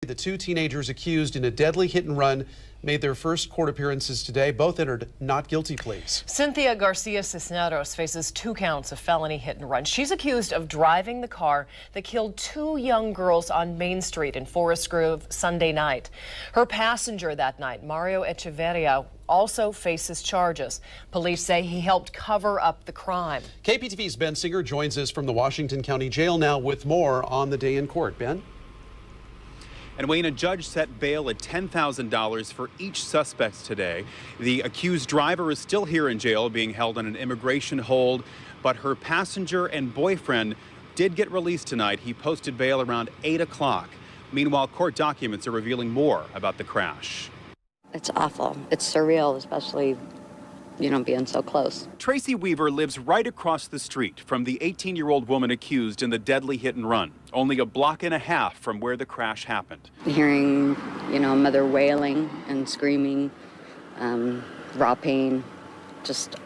The two teenagers accused in a deadly hit and run made their first court appearances today. Both entered not guilty pleas. Cinthya Garcia-Cisneros faces 2 counts of felony hit and run. She's accused of driving the car that killed 2 young girls on Main Street in Forest Grove Sunday night. Her passenger that night, Mario Echeverria, also faces charges. Police say he helped cover up the crime. KPTV's Ben Singer joins us from the Washington County Jail now with more on the day in court. Ben? And Wayne, a judge set bail at $10,000 for each suspect today. The accused driver is still here in jail being held on an immigration hold, but her passenger and boyfriend did get released tonight. He posted bail around 8 o'clock. Meanwhile, court documents are revealing more about the crash. It's awful. It's surreal, especially, being so close. Tracy Weaver lives right across the street from the 18-year-old woman accused in the deadly hit and run, only a block and a half from where the crash happened. Hearing, mother wailing and screaming, raw pain, just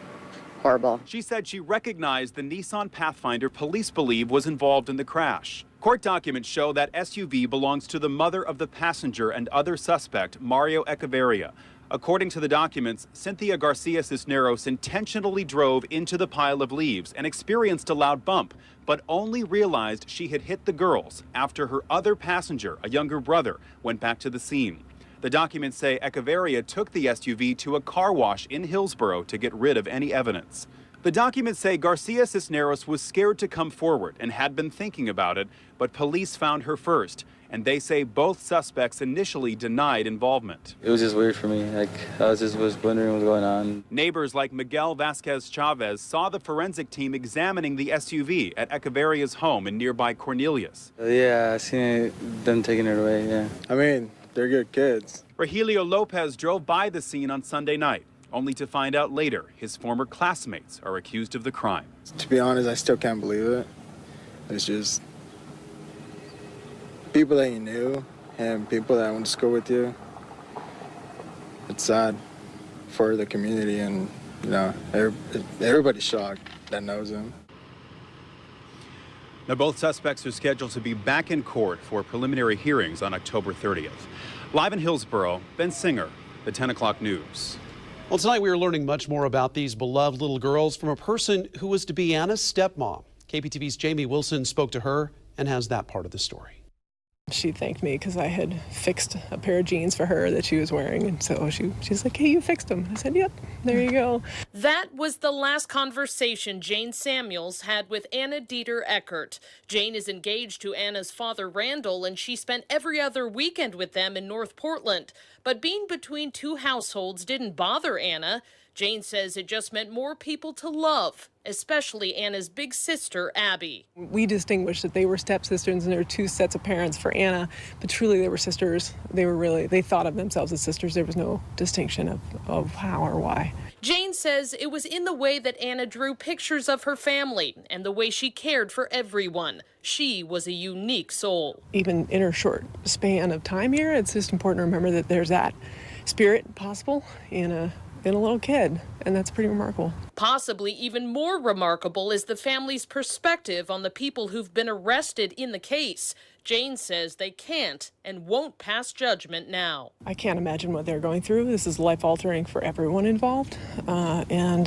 horrible. She said she recognized the Nissan Pathfinder police believe was involved in the crash. Court documents show that SUV belongs to the mother of the passenger and other suspect, Mario Echeverria. According to the documents, Cinthya Garcia-Cisneros intentionally drove into the pile of leaves and experienced a loud bump, but only realized she had hit the girls after her other passenger, a younger brother, went back to the scene. The documents say Echeverria took the SUV to a car wash in Hillsborough to get rid of any evidence. The documents say Garcia-Cisneros was scared to come forward and had been thinking about it, but police found her first. And they say both suspects initially denied involvement. It was just weird for me. I was wondering what was going on. Neighbors like Miguel Vasquez Chavez saw the forensic team examining the SUV at Echeverria's home in nearby Cornelius. Yeah, I seen them taking it away, yeah. I mean, they're good kids. Rogelio Lopez drove by the scene on Sunday night, only to find out later his former classmates are accused of the crime. To be honest, I still can't believe it. It's just people that you knew and people that went to school with you. It's sad for the community, and everybody's shocked that knows him. Now, both suspects are scheduled to be back in court for preliminary hearings on October 30th. Live in Hillsborough, Ben Singer, the 10 o'clock news. Well, tonight we are learning much more about these beloved little girls from a person who was to be Anna's stepmom. KPTV's Jamie Wilson spoke to her and has that part of the story. She thanked me because I had fixed a pair of jeans for her that she was wearing. And so she's like, hey, you fixed them. I said, yep, there you go. That was the last conversation Jane Samuels had with Anna Dieter-Eckert. Jane is engaged to Anna's father, Randall, and she spent every other weekend with them in North Portland. But being between 2 households didn't bother Anna. Jane says it just meant more people to love, especially Anna's big sister, Abby. We distinguished that they were stepsisters and there were 2 sets of parents for Anna, but truly they were sisters. They thought of themselves as sisters. There was no distinction of how or why. Jane says it was in the way that Anna drew pictures of her family and the way she cared for everyone. She was a unique soul. Even in her short span of time here, it's just important to remember that there's that spirit possible in a little kid, and that's pretty remarkable. Possibly even more remarkable is the family's perspective on the people who've been arrested in the case. Jane says they can't and won't pass judgment now. I can't imagine what they're going through. This is life-altering for everyone involved, and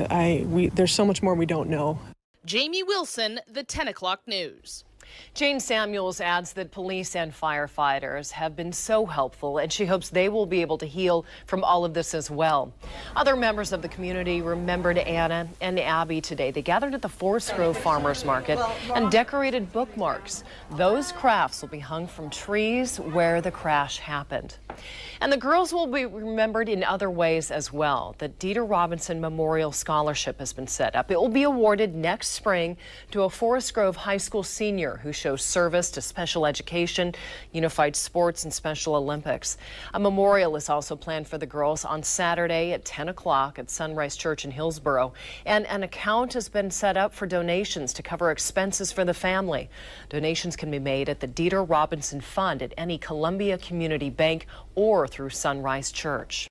there's so much more we don't know. Jamie Wilson, the 10 o'clock news. Jane Samuels adds that police and firefighters have been so helpful, and she hopes they will be able to heal from all of this as well. Other members of the community remembered Anna and Abby today. They gathered at the Forest Grove Farmers Market and decorated bookmarks. Those crafts will be hung from trees where the crash happened. And the girls will be remembered in other ways as well. The Dieter Robinson Memorial Scholarship has been set up. It will be awarded next spring to a Forest Grove High School senior who shows service to special education, unified sports, and Special Olympics. A memorial is also planned for the girls on Saturday at 10 o'clock at Sunrise Church in Hillsborough. And an account has been set up for donations to cover expenses for the family. Donations can be made at the Dieter Robinson Fund at any Columbia Community Bank or through Sunrise Church.